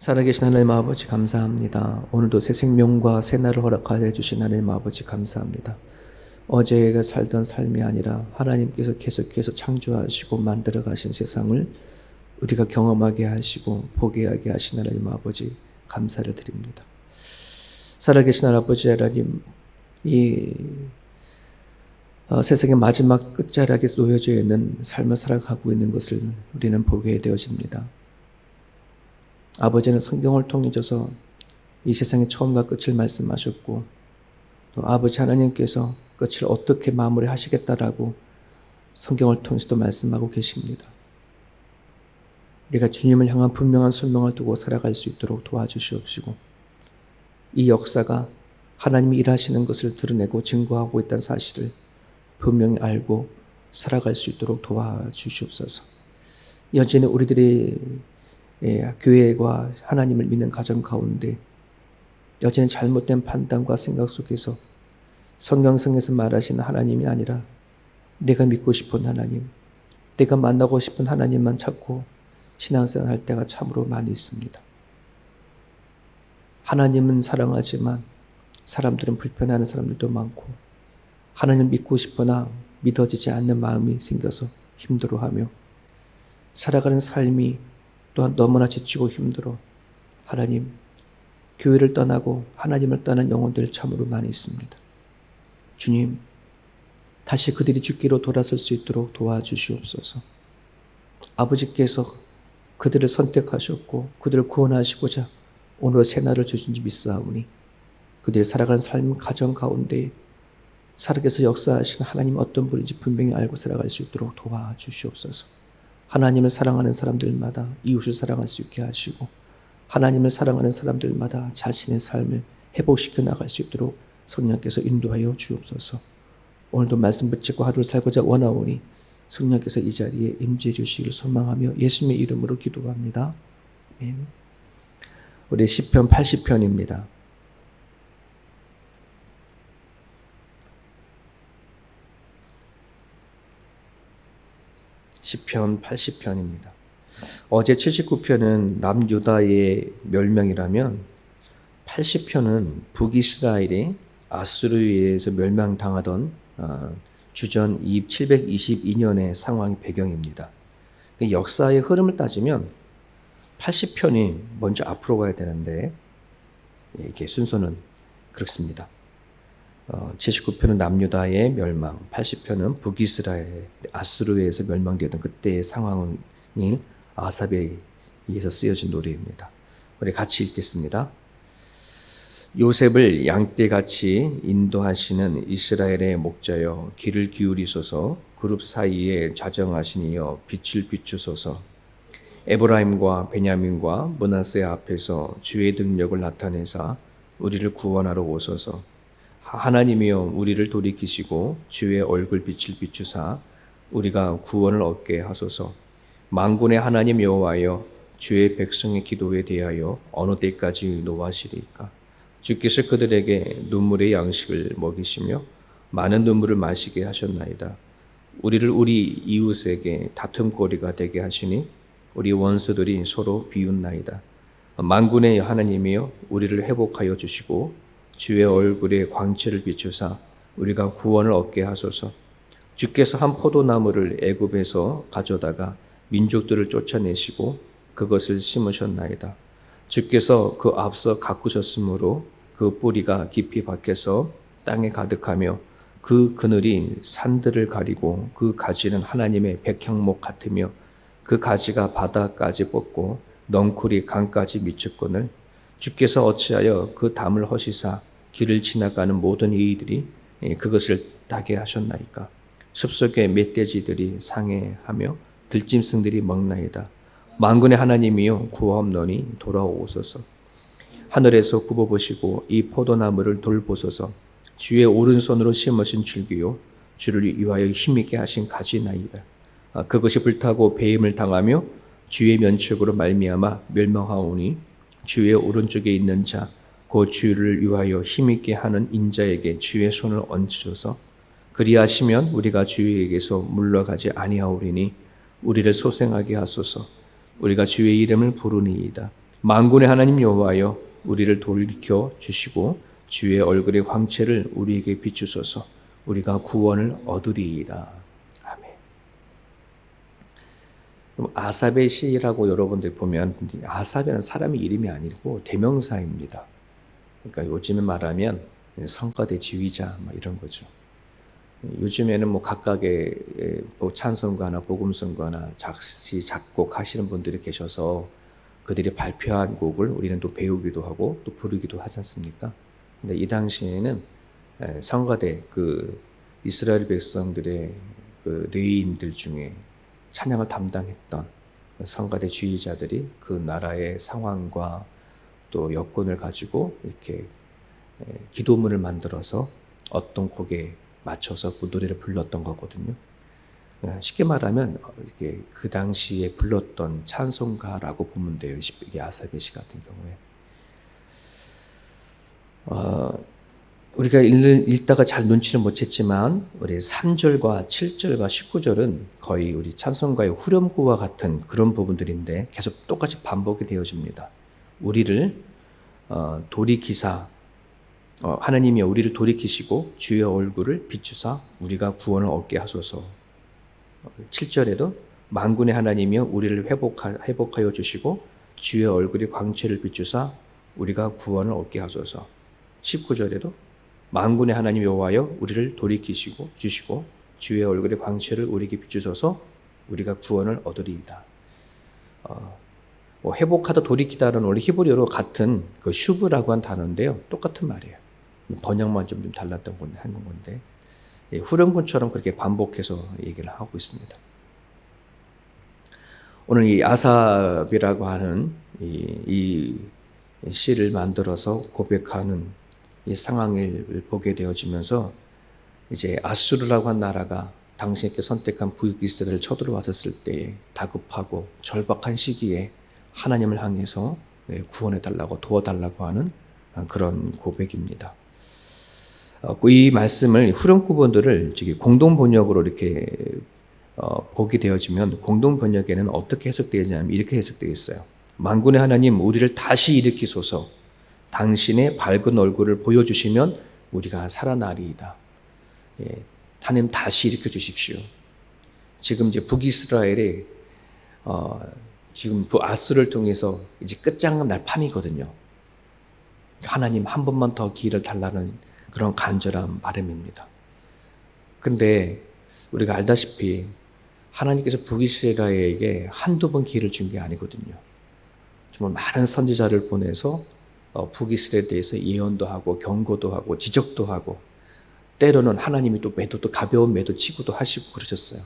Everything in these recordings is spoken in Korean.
살아계신 하나님 아버지 감사합니다. 오늘도 새 생명과 새 날을 허락하여 주신 하나님 아버지 감사합니다. 어제가 살던 삶이 아니라 하나님께서 계속해서 창조하시고 만들어 가신 세상을 우리가 경험하게 하시고 보게 하게 하신 하나님 아버지 감사를 드립니다. 살아계신 아버지 하나님, 이 세상의 마지막 끝자락에 놓여져 있는 삶을 살아가고 있는 것을 우리는 보게 되어집니다. 아버지는 성경을 통해서 이 세상의 처음과 끝을 말씀하셨고, 또 아버지 하나님께서 끝을 어떻게 마무리하시겠다라고 성경을 통해서도 말씀하고 계십니다. 우리가 주님을 향한 분명한 소명을 두고 살아갈 수 있도록 도와주시옵시고, 이 역사가 하나님이 일하시는 것을 드러내고 증거하고 있다는 사실을 분명히 알고 살아갈 수 있도록 도와주시옵소서. 여전히 우리들의 교회와 하나님을 믿는 가정 가운데 여전히 잘못된 판단과 생각 속에서 성경성에서 말하시는 하나님이 아니라 내가 믿고 싶은 하나님, 내가 만나고 싶은 하나님만 찾고 신앙생활 할 때가 참으로 많이 있습니다. 하나님은 사랑하지만 사람들은 불편해하는 사람들도 많고, 하나님을 믿고 싶으나 믿어지지 않는 마음이 생겨서 힘들어하며 살아가는 삶이 또한 너무나 지치고 힘들어 하나님, 교회를 떠나고 하나님을 떠난 영혼들 참으로 많이 있습니다. 주님, 다시 그들이 주께로 돌아설 수 있도록 도와주시옵소서. 아버지께서 그들을 선택하셨고 그들을 구원하시고자 오늘 새 날을 주신 줄 믿사오니 그들이 살아가는 삶 가정 가운데 살아계서 역사하신 하나님 어떤 분인지 분명히 알고 살아갈 수 있도록 도와주시옵소서. 하나님을 사랑하는 사람들마다 이웃을 사랑할 수 있게 하시고, 하나님을 사랑하는 사람들마다 자신의 삶을 회복시켜 나갈 수 있도록 성령께서 인도하여 주옵소서. 오늘도 말씀 붙잡고 하루를 살고자 원하오니 성령께서 이 자리에 임재해 주시기를 소망하며 예수님의 이름으로 기도합니다. 아멘. 우리 시편 80편입니다. 시편 80편입니다. 어제 79편은 남유다의 멸망이라면 80편은 북이스라엘이 아수르에 의해서 멸망당하던 주전 722년의 상황이 배경입니다. 역사의 흐름을 따지면 80편이 먼저 앞으로 가야 되는데 이게 순서는 그렇습니다. 79편은 남유다의 멸망, 80편은 북이스라엘, 아수르에서 멸망되던 그때의 상황이 아삽에 의해서 쓰여진 노래입니다. 우리 같이 읽겠습니다. 요셉을 양떼같이 인도하시는 이스라엘의 목자여, 귀를 기울이소서. 그룹 사이에 좌정하시니여 빛을 비추소서. 에브라임과 베냐민과 므낫세 앞에서 주의 능력을 나타내사 우리를 구원하러 오소서. 하나님이여, 우리를 돌이키시고 주의 얼굴 빛을 비추사 우리가 구원을 얻게 하소서. 만군의 하나님 여호와여, 주의 백성의 기도에 대하여 어느 때까지 노하시리까? 주께서 그들에게 눈물의 양식을 먹이시며 많은 눈물을 마시게 하셨나이다. 우리를 우리 이웃에게 다툼거리가 되게 하시니 우리 원수들이 서로 비웃나이다. 만군의 하나님이여, 우리를 회복하여 주시고 주의 얼굴에 광채를 비추사 우리가 구원을 얻게 하소서. 주께서 한 포도나무를 애굽에서 가져다가 민족들을 쫓아내시고 그것을 심으셨나이다. 주께서 그 앞서 가꾸셨으므로 그 뿌리가 깊이 박혀서 땅에 가득하며 그 그늘이 산들을 가리고 그 가지는 하나님의 백향목 같으며 그 가지가 바다까지 뻗고 넝쿨이 강까지 미쳤거늘 주께서 어찌하여 그 담을 허시사 길을 지나가는 모든 이들이 그것을 따게 하셨나이까? 숲속의 멧돼지들이 상해하며 들짐승들이 먹나이다. 만군의 하나님이여, 구하옵노니 돌아오소서. 하늘에서 굽어보시고 이 포도나무를 돌보소서. 주의 오른손으로 심으신 줄기요, 주를 위하여 힘있게 하신 가지나이다. 그것이 불타고 배임을 당하며 주의 면책으로 말미암아 멸망하오니 주의 오른쪽에 있는 자, 곧 주를 위하여 힘있게 하는 인자에게 주의 손을 얹으소서. 그리하시면 우리가 주에게서 물러가지 아니하오리니 우리를 소생하게 하소서. 우리가 주의 이름을 부르니이다. 만군의 하나님 여호와여 우리를 돌이켜 주시고 주의 얼굴의 광채를 우리에게 비추소서. 우리가 구원을 얻으리이다. 아멘. 아삽의 시라고 여러분들 보면 아삽이라는 사람의 이름이 아니고 대명사입니다. 그러니까 요즘에 말하면 성가대 지휘자 이런 거죠. 요즘에는 각각의 찬송가나 복음성가나 작시 작곡 하시는 분들이 계셔서 그들이 발표한 곡을 우리는 또 배우기도 하고 또 부르기도 하지 않습니까? 근데 이 당시에는 성가대 이스라엘 백성들의 레위인들 중에 찬양을 담당했던 성가대 지휘자들이 그 나라의 상황과 또 여건을 가지고 이렇게 기도문을 만들어서 어떤 곡에 맞춰서 그 노래를 불렀던 거거든요. 쉽게 말하면 이게 그 당시에 불렀던 찬송가라고 보면 돼요. 이게 아사베 시 같은 경우에. 우리가 읽다가 잘 눈치를 못 챘지만 우리 3절과 7절과 19절은 거의 우리 찬송가의 후렴구와 같은 그런 부분들인데 계속 똑같이 반복이 되어집니다. 우리를 돌이키사 하나님이 우리를 돌이키시고 주의 얼굴을 비추사 우리가 구원을 얻게 하소서. 7절에도 만군의 하나님이여 우리를 회복하여 주시고 주의 얼굴이 광채를 비추사 우리가 구원을 얻게 하소서. 19절에도 만군의 하나님 여호와여 우리를 돌이키시고 주시고 주의 얼굴의 광채를 우리에게 비추소서. 우리가 구원을 얻으리이다. 회복하다 돌이키다는 원래 히브리어로 같은 슈브라고 한 단어인데요. 똑같은 말이에요. 번역만 좀 달랐던 건데 한 건데 후렴구처럼 그렇게 반복해서 얘기를 하고 있습니다. 오늘 이 아삽이라고 하는 이 시를 만들어서 고백하는 이 상황을 보게 되어지면서 이제 아수르라고 한 나라가 당신에게 선택한 북이스라엘을 쳐들어왔을 때에 다급하고 절박한 시기에 하나님을 향해서 구원해달라고 도와달라고 하는 그런 고백입니다. 이 말씀을 후렴구본들을 공동 번역으로 이렇게 보게 되어지면 공동 번역에는 어떻게 해석되느냐면 이렇게 해석되어 있어요. 만군의 하나님 우리를 다시 일으키소서. 당신의 밝은 얼굴을 보여주시면 우리가 살아나리이다. 하나님 다시 일으켜 주십시오. 지금 이제 북이스라엘이 지금 아수를 통해서 이제 끝장은 날 판이거든요. 하나님 한 번만 더 기회를 달라는 그런 간절한 바람입니다. 근데 우리가 알다시피 하나님께서 북이스라엘에게 한두 번 기회를 준 게 아니거든요. 정말 많은 선지자를 보내서 북이스라엘에 대해서 예언도 하고 경고도 하고 지적도 하고 때로는 하나님이 또 가벼운 매도 치고도 하시고 그러셨어요.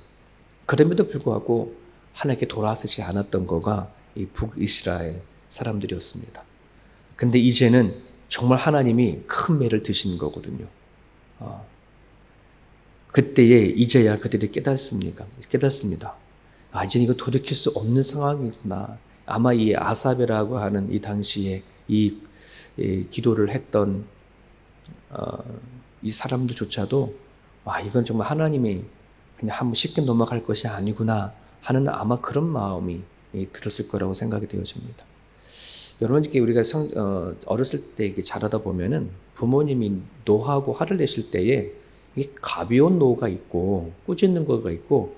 그럼에도 불구하고 하나님께 돌아서지 않았던 거가 이 북이스라엘 사람들이었습니다. 근데 이제는 정말 하나님이 큰 매를 드신 거거든요. 그때에 이제야 그들이 깨닫습니다. 이제는 이거 돌이킬 수 없는 상황이구나. 아마 이 아삽이라고 하는 이 당시에 이 기도를 했던 이 사람들조차도 이건 정말 하나님이 그냥 한번 쉽게 넘어갈 것이 아니구나 하는 아마 그런 마음이 들었을 거라고 생각이 되어집니다. 여러분, 우리가 어렸을 때 자라다 보면은 부모님이 노하고 화를 내실 때에 이게 가벼운 노가 있고 꾸짖는 거가 있고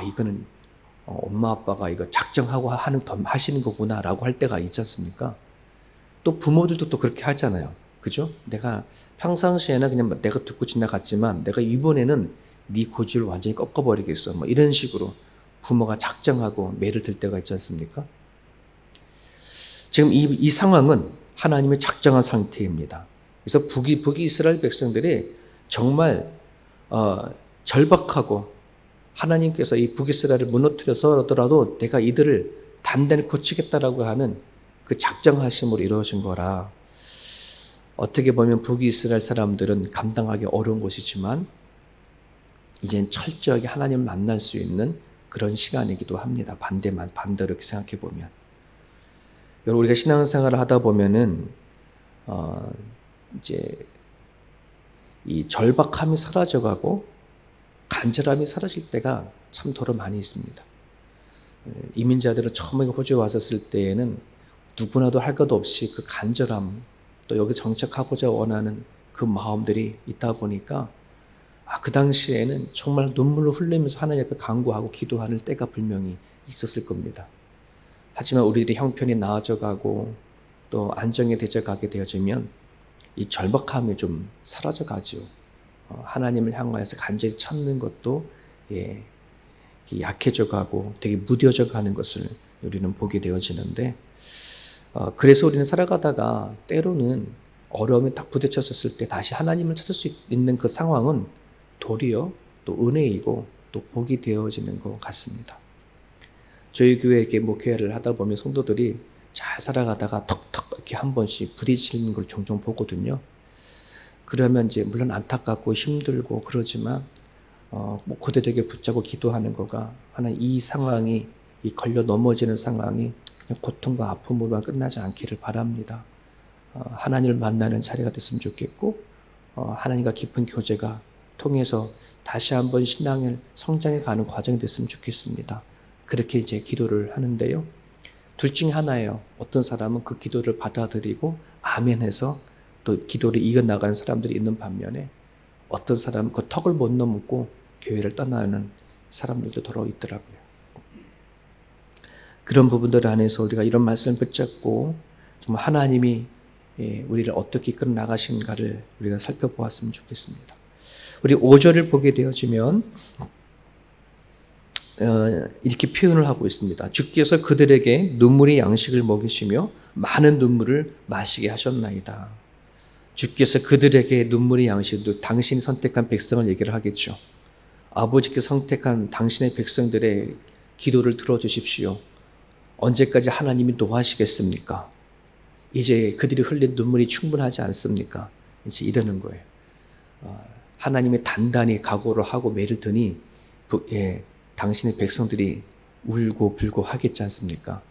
이거는 엄마 아빠가 이거 작정하고 하시는 거구나라고 할 때가 있지 않습니까? 또 부모들도 또 그렇게 하잖아요. 그죠? 내가 평상시에는 그냥 내가 듣고 지나갔지만 내가 이번에는 네 고집을 완전히 꺾어버리겠어. 이런 식으로 부모가 작정하고 매를 들 때가 있지 않습니까? 지금 이 상황은 하나님의 작정한 상태입니다. 그래서 북이스라엘 백성들이 정말 절박하고 하나님께서 이 북이스라엘을 무너뜨려서라도 내가 이들을 단단히 고치겠다라고 하는 그 작정하심으로 이루어진 거라 어떻게 보면 북이스라엘 사람들은 감당하기 어려운 것이지만 이젠 철저하게 하나님을 만날 수 있는 그런 시간이기도 합니다. 반대로 이렇게 생각해 보면. 여러분, 우리가 신앙생활을 하다 보면은 이제 이 절박함이 사라져가고 간절함이 사라질 때가 참 더러 많이 있습니다. 이민자들은 처음에 호주에 왔었을 때에는 누구나도 할 것 없이 그 간절함, 또 여기 정착하고자 원하는 그 마음들이 있다 보니까 그 당시에는 정말 눈물을 흘리면서 하나님 앞에 간구하고 기도하는 때가 분명히 있었을 겁니다. 하지만 우리들이 형편이 나아져가고 또 안정이 되져가게 되어지면 이 절박함이 좀 사라져가죠. 하나님을 향하여서 간절히 찾는 것도 약해져가고 되게 무뎌져가는 것을 우리는 보게 되어지는데, 그래서 우리는 살아가다가 때로는 어려움에 딱 부딪혔을 때 다시 하나님을 찾을 수 있는 그 상황은 도리어 또 은혜이고 또 복이 되어지는 것 같습니다. 저희 교회에 이렇게 목회를 하다 보면 성도들이 잘 살아가다가 턱턱 이렇게 한 번씩 부딪히는 걸 종종 보거든요. 그러면 이제 물론 안타깝고 힘들고 그러지만 고대되게 붙잡고 기도하는 거가 하나님 이 상황이 이 걸려 넘어지는 상황이 그냥 고통과 아픔으로만 끝나지 않기를 바랍니다. 하나님을 만나는 자리가 됐으면 좋겠고 하나님과 깊은 교제가 통해서 다시 한번 신앙을 성장해 가는 과정이 됐으면 좋겠습니다. 그렇게 이제 기도를 하는데요. 둘 중에 하나예요. 어떤 사람은 그 기도를 받아들이고 아멘해서 또 기도를 이겨나가는 사람들이 있는 반면에 어떤 사람은 그 턱을 못 넘고 교회를 떠나는 사람들도 더러 있더라고요. 그런 부분들 안에서 우리가 이런 말씀을 붙잡고 정말 하나님이 우리를 어떻게 이끌어 나가신가를 우리가 살펴보았으면 좋겠습니다. 우리 5절을 보게 되어지면 이렇게 표현을 하고 있습니다. 주께서 그들에게 눈물의 양식을 먹이시며 많은 눈물을 마시게 하셨나이다. 주께서 그들에게 눈물의 양식도 당신이 선택한 백성을 얘기를 하겠죠. 아버지께서 선택한 당신의 백성들의 기도를 들어주십시오. 언제까지 하나님이 노하시겠습니까? 이제 그들이 흘린 눈물이 충분하지 않습니까? 이제 이러는 거예요. 하나님이 단단히 각오를 하고 매를 드니 당신의 백성들이 울고 불고 하겠지 않습니까?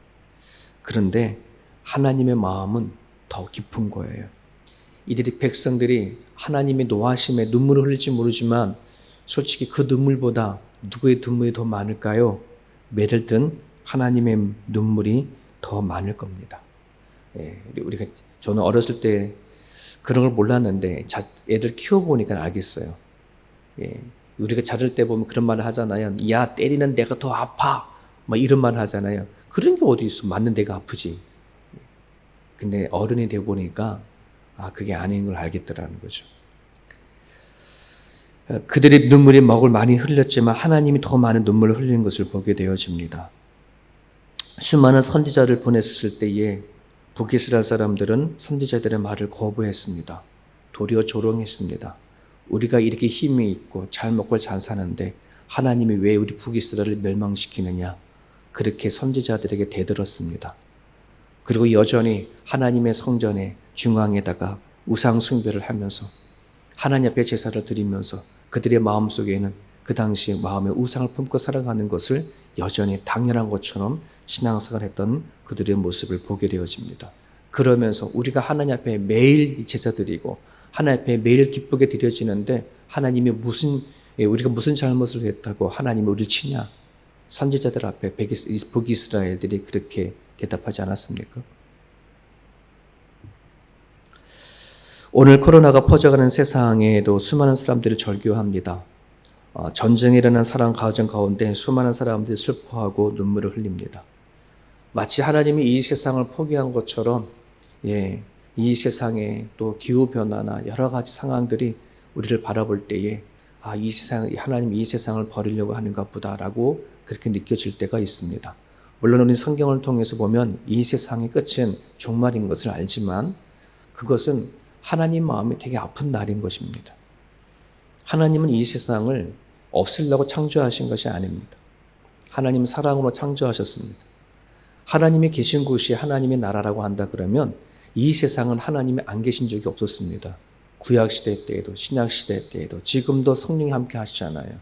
그런데 하나님의 마음은 더 깊은 거예요. 이들이 백성들이 하나님의 노하심에 눈물을 흘릴지 모르지만 솔직히 그 눈물보다 누구의 눈물이 더 많을까요? 매를 든 하나님의 눈물이 더 많을 겁니다. 저는 어렸을 때 그런 걸 몰랐는데 애들 키워보니까 알겠어요. 우리가 자를 때 보면 그런 말을 하잖아요. 야, 때리는 내가 더 아파. 막 이런 말 하잖아요. 그런 게 어디 있어. 맞는 내가 아프지. 근데 어른이 되어 보니까 그게 아닌 걸 알겠더라는 거죠. 그들의 눈물이 먹을 많이 흘렸지만 하나님이 더 많은 눈물을 흘리는 것을 보게 되어집니다. 수많은 선지자를 보냈을 때에 북이스라엘 사람들은 선지자들의 말을 거부했습니다. 도리어 조롱했습니다. 우리가 이렇게 힘이 있고 잘 먹고 잘 사는데 하나님이 왜 우리 북이스라엘을 멸망시키느냐, 그렇게 선지자들에게 대들었습니다. 그리고 여전히 하나님의 성전의 중앙에다가 우상 숭배를 하면서 하나님 앞에 제사를 드리면서 그들의 마음속에는 그 당시 마음의 우상을 품고 살아가는 것을 여전히 당연한 것처럼 신앙생활을 했던 그들의 모습을 보게 되어집니다. 그러면서 우리가 하나님 앞에 매일 제사 드리고 하나님 앞에 매일 기쁘게 드려지는데 하나님이 우리가 무슨 잘못을 했다고 하나님이 우리를 치냐? 선지자들 앞에 북이스라엘들이 그렇게 대답하지 않았습니까? 오늘 코로나가 퍼져가는 세상에도 수많은 사람들이 절규합니다. 전쟁에 일어난 사랑 가정 가운데 수많은 사람들이 슬퍼하고 눈물을 흘립니다. 마치 하나님이 이 세상을 포기한 것처럼 이 세상에 또 기후변화나 여러 가지 상황들이 우리를 바라볼 때에 이 세상, 하나님이 이 세상을 버리려고 하는가 보다라고 그렇게 느껴질 때가 있습니다. 물론 우리 성경을 통해서 보면 이 세상의 끝은 종말인 것을 알지만 그것은 하나님 마음이 되게 아픈 날인 것입니다. 하나님은 이 세상을 없애려고 창조하신 것이 아닙니다. 하나님은 사랑으로 창조하셨습니다. 하나님이 계신 곳이 하나님의 나라라고 한다 그러면 이 세상은 하나님이 안 계신 적이 없었습니다. 구약시대 때에도 신약시대 때에도 지금도 성령이 함께 하시잖아요.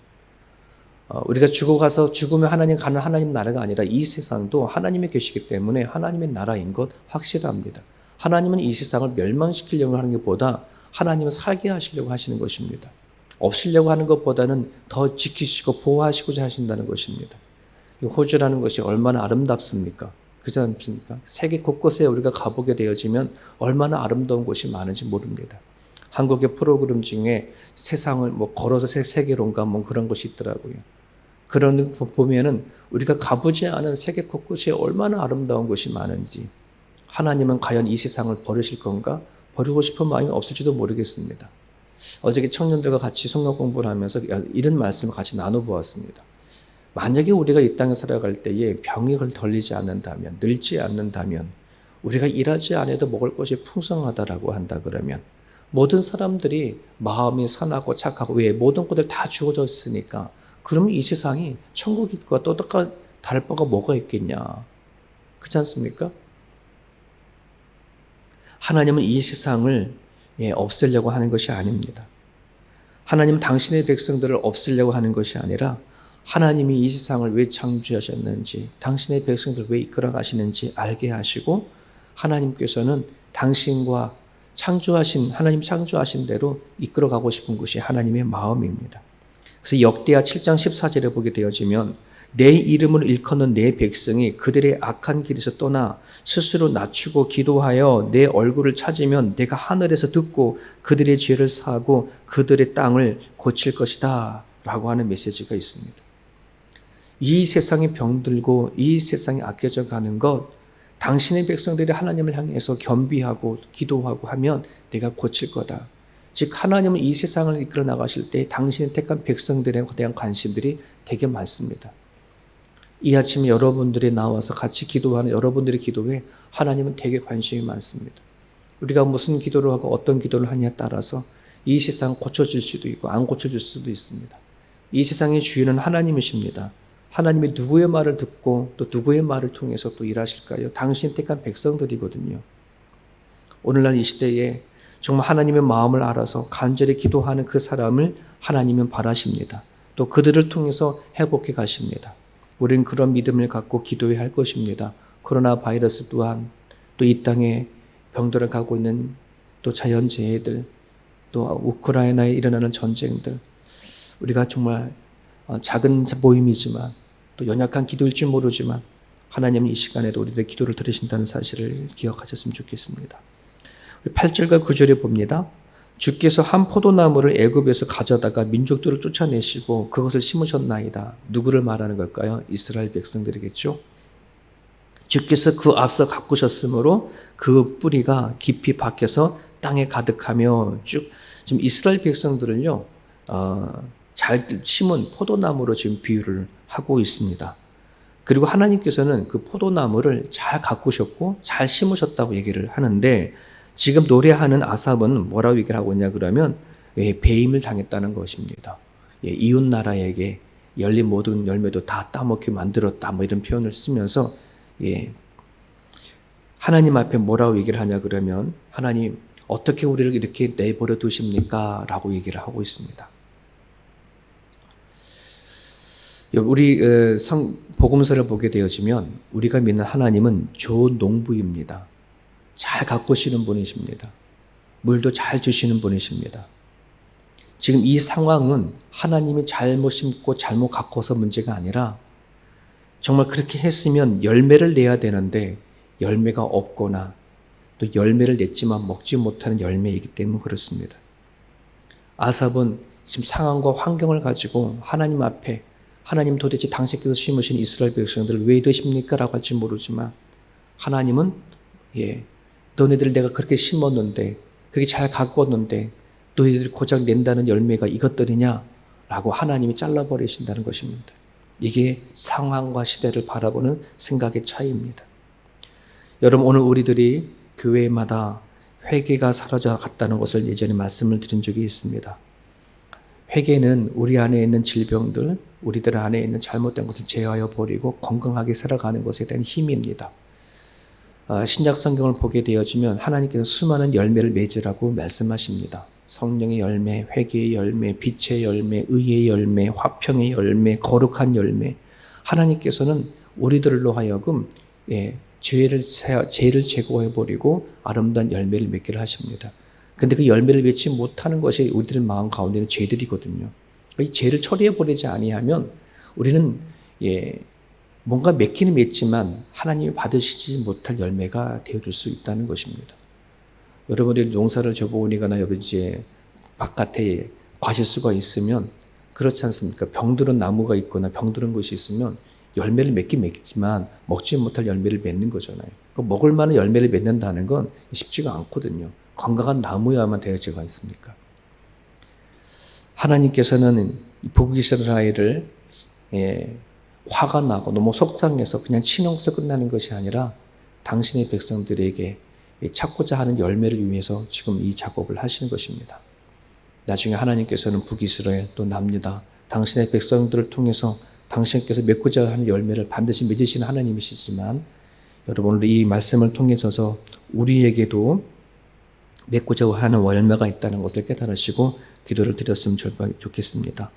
우리가 죽어가서 죽으면 하나님 가는 하나님 나라가 아니라 이 세상도 하나님이 계시기 때문에 하나님의 나라인 것 확실합니다. 하나님은 이 세상을 멸망시키려고 하는 것보다 하나님은 살게 하시려고 하시는 것입니다. 없애려고 하는 것보다는 더 지키시고 보호하시고자 하신다는 것입니다. 호주라는 것이 얼마나 아름답습니까? 그렇지 않습니까? 세계 곳곳에 우리가 가보게 되어지면 얼마나 아름다운 곳이 많은지 모릅니다. 한국의 프로그램 중에 세상을 걸어서 세계론가 그런 것이 있더라고요. 그런 거 보면은 우리가 가보지 않은 세계 곳곳에 얼마나 아름다운 곳이 많은지, 하나님은 과연 이 세상을 버리실 건가? 버리고 싶은 마음이 없을지도 모르겠습니다. 어저께 청년들과 같이 성경 공부를 하면서 이런 말씀을 같이 나눠보았습니다. 만약에 우리가 이 땅에 살아갈 때에 병이 덜리지 않는다면, 늙지 않는다면, 우리가 일하지 않아도 먹을 것이 풍성하다라고 한다 그러면 모든 사람들이 마음이 선하고 착하고, 왜 모든 것들 다 주어져 있으니까, 그러면 이 세상이 천국과 또 다를 바가 뭐가 있겠냐? 그렇지 않습니까? 하나님은 이 세상을 없애려고 하는 것이 아닙니다. 하나님은 당신의 백성들을 없애려고 하는 것이 아니라 하나님이 이 세상을 왜 창조하셨는지, 당신의 백성들을 왜 이끌어 가시는지 알게 하시고, 하나님께서는 당신과 하나님 창조하신 대로 이끌어 가고 싶은 것이 하나님의 마음입니다. 그래서 역대하 7장 14절에 보게 되어지면, 내 이름을 일컫는 내 백성이 그들의 악한 길에서 떠나 스스로 낮추고 기도하여 내 얼굴을 찾으면 내가 하늘에서 듣고 그들의 죄를 사하고 그들의 땅을 고칠 것이다 라고 하는 메시지가 있습니다. 이 세상이 병들고 이 세상이 악해져 가는 것, 당신의 백성들이 하나님을 향해서 겸비하고 기도하고 하면 내가 고칠 거다. 즉 하나님은 이 세상을 이끌어 나가실 때 당신의 택한 백성들에 대한 관심들이 되게 많습니다. 이 아침에 여러분들이 나와서 같이 기도하는 여러분들의 기도에 하나님은 되게 관심이 많습니다. 우리가 무슨 기도를 하고 어떤 기도를 하냐에 따라서 이 세상 고쳐질 수도 있고 안 고쳐질 수도 있습니다. 이 세상의 주인은 하나님이십니다. 하나님이 누구의 말을 듣고 또 누구의 말을 통해서 또 일하실까요? 당신 택한 백성들이거든요. 오늘날 이 시대에 정말 하나님의 마음을 알아서 간절히 기도하는 그 사람을 하나님은 바라십니다. 또 그들을 통해서 회복해 가십니다. 우리는 그런 믿음을 갖고 기도해야 할 것입니다. 코로나 바이러스 또한, 또 이 땅에 병들어 가고 있는 또 자연재해들, 또 우크라이나에 일어나는 전쟁들, 우리가 정말 작은 모임이지만 또 연약한 기도일지 모르지만 하나님은 이 시간에도 우리들의 기도를 들으신다는 사실을 기억하셨으면 좋겠습니다. 8절과 9절에 봅니다. 주께서 한 포도나무를 애굽에서 가져다가 민족들을 쫓아내시고 그것을 심으셨나이다. 누구를 말하는 걸까요? 이스라엘 백성들이겠죠. 주께서 그 앞서 가꾸셨으므로 그 뿌리가 깊이 박혀서 땅에 가득하며 쭉, 지금 이스라엘 백성들은요, 잘 심은 포도나무로 지금 비유를 하고 있습니다. 그리고 하나님께서는 그 포도나무를 잘 가꾸셨고 잘 심으셨다고 얘기를 하는데, 지금 노래하는 아삽은 뭐라고 얘기를 하고 있냐 그러면 배임을 당했다는 것입니다. 이웃 나라에게 열린 모든 열매도 다 따먹게 만들었다, 이런 표현을 쓰면서 하나님 앞에 뭐라고 얘기를 하냐 그러면, 하나님 어떻게 우리를 이렇게 내버려 두십니까? 라고 얘기를 하고 있습니다. 우리 복음서를 보게 되어지면 우리가 믿는 하나님은 좋은 농부입니다. 잘 가꾸시는 분이십니다. 물도 잘 주시는 분이십니다. 지금 이 상황은 하나님이 잘못 심고 잘못 가꿔서 문제가 아니라, 정말 그렇게 했으면 열매를 내야 되는데 열매가 없거나 또 열매를 냈지만 먹지 못하는 열매이기 때문에 그렇습니다. 아삽은 지금 상황과 환경을 가지고 하나님 앞에, 하나님 도대체 당신께서 심으신 이스라엘 백성들을 왜 이러십니까? 라고 할지 모르지만 하나님은 너네들 내가 그렇게 심었는데, 그렇게 잘 가꾸었는데 너희들이 고작 낸다는 열매가 이것들이냐? 라고 하나님이 잘라버리신다는 것입니다. 이게 상황과 시대를 바라보는 생각의 차이입니다. 여러분, 오늘 우리들이 교회마다 회개가 사라져 갔다는 것을 예전에 말씀을 드린 적이 있습니다. 회개는 우리 안에 있는 질병들, 우리들 안에 있는 잘못된 것을 제어하여 버리고 건강하게 살아가는 것에 대한 힘입니다. 신약 성경을 보게 되어지면 하나님께서 수많은 열매를 맺으라고 말씀하십니다. 성령의 열매, 회개의 열매, 빛의 열매, 의의 열매, 화평의 열매, 거룩한 열매. 하나님께서는 우리들로 하여금 죄를 제거해버리고 아름다운 열매를 맺기를 하십니다. 근데 그 열매를 맺지 못하는 것이 우리들 마음 가운데는 죄들이거든요. 이 죄를 처리해버리지 아니하면 우리는 뭔가 맺기는 맺지만 하나님이 받으시지 못할 열매가 되어줄 수 있다는 것입니다. 여러분들이 농사를 져보니거나 여러분 이제 바깥에 과실수가 있으면 그렇지 않습니까? 병들은 나무가 있거나 병들은 것이 있으면 열매를 맺긴 맺지만 먹지 못할 열매를 맺는 거잖아요. 먹을 만한 열매를 맺는다는 건 쉽지가 않거든요. 건강한 나무야만 되어지가 않습니까? 하나님께서는 북이스라엘을 화가 나고 너무 속상해서 그냥 치명해서 끝나는 것이 아니라 당신의 백성들에게 찾고자 하는 열매를 위해서 지금 이 작업을 하시는 것입니다. 나중에 하나님께서는 북이스라엘 또 남유다 당신의 백성들을 통해서 당신께서 맺고자 하는 열매를 반드시 맺으시는 하나님이시지만 여러분 오늘 이 말씀을 통해서 우리에게도 맺고자 하는 열매가 있다는 것을 깨달으시고 기도를 드렸으면 좋겠습니다.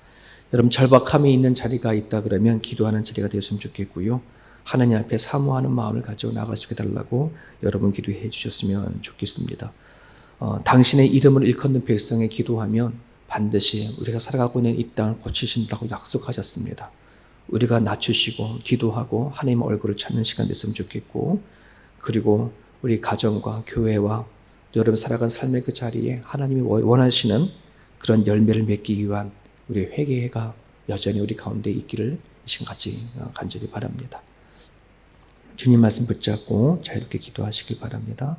여러분 절박함이 있는 자리가 있다 그러면 기도하는 자리가 되었으면 좋겠고요. 하나님 앞에 사모하는 마음을 가지고 나아갈 수 있게 해달라고 여러분 기도해 주셨으면 좋겠습니다. 당신의 이름을 일컫는 백성에 기도하면 반드시 우리가 살아가고 있는 이 땅을 고치신다고 약속하셨습니다. 우리가 낮추시고 기도하고 하나님의 얼굴을 찾는 시간 됐으면 좋겠고 그리고 우리 가정과 교회와 여러분 살아간 삶의 그 자리에 하나님이 원하시는 그런 열매를 맺기 위한 우리의 회개가 여전히 우리 가운데 있기를 이 시간 같이 간절히 바랍니다. 주님 말씀 붙잡고 자유롭게 기도하시길 바랍니다.